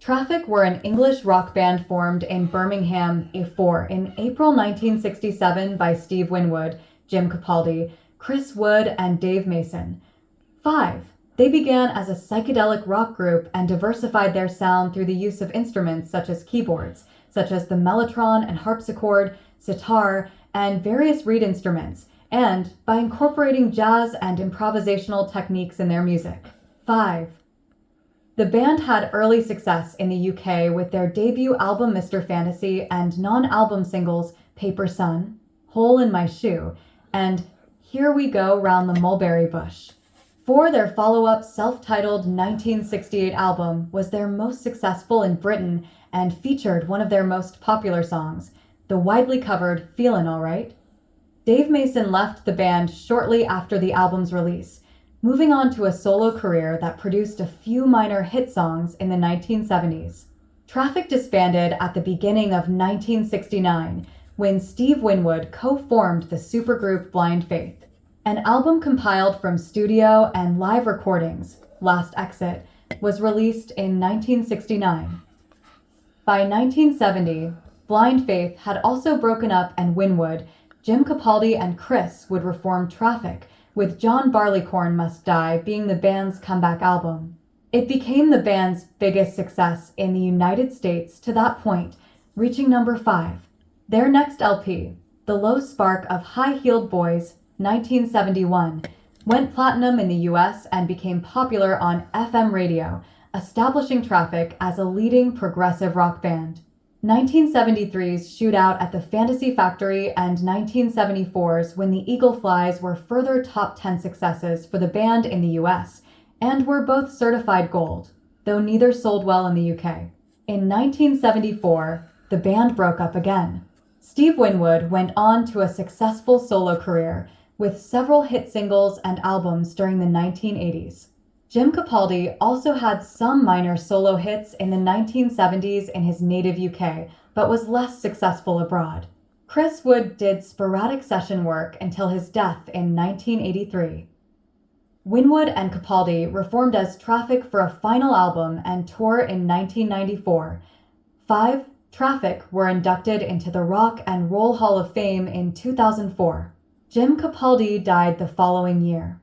Traffic were an English rock band formed in Birmingham, in April 1967 by Steve Winwood, Jim Capaldi, Chris Wood, and Dave Mason. 5. They began as a psychedelic rock group and diversified their sound through the use of instruments such as keyboards, such as the mellotron and harpsichord, sitar, and various reed instruments, and by incorporating jazz and improvisational techniques in their music. 5. The band had early success in the UK with their debut album Mr. Fantasy and non-album singles Paper Sun, Hole in My Shoe, and Here We Go Round the Mulberry Bush. 4. Their follow-up self-titled 1968 album was their most successful in Britain and featured one of their most popular songs, the widely covered Feelin' Alright. Dave Mason left the band shortly after the album's release, moving on to a solo career that produced a few minor hit songs in the 1970s. Traffic disbanded at the beginning of 1969 when Steve Winwood co-formed the supergroup Blind Faith. An album compiled from studio and live recordings, Last Exit, was released in 1969. By 1970, Blind Faith had also broken up and Winwood, Jim Capaldi, and Chris would reform Traffic, with John Barleycorn Must Die being the band's comeback album. It became the band's biggest success in the United States to that point, reaching number 5. Their next LP, The Low Spark of High-Heeled Boys, 1971, went platinum in the US and became popular on FM radio, establishing Traffic as a leading progressive rock band. 1973's Shootout at the Fantasy Factory and 1974's When the Eagle Flies were further top 10 successes for the band in the US, and were both certified gold, though neither sold well in the UK. In 1974, the band broke up again. Steve Winwood went on to a successful solo career, with several hit singles and albums during the 1980s. Jim Capaldi also had some minor solo hits in the 1970s in his native UK, but was less successful abroad. Chris Wood did sporadic session work until his death in 1983. Winwood and Capaldi reformed as Traffic for a final album and tour in 1994. 5. Traffic were inducted into the Rock and Roll Hall of Fame in 2004. Jim Capaldi died the following year.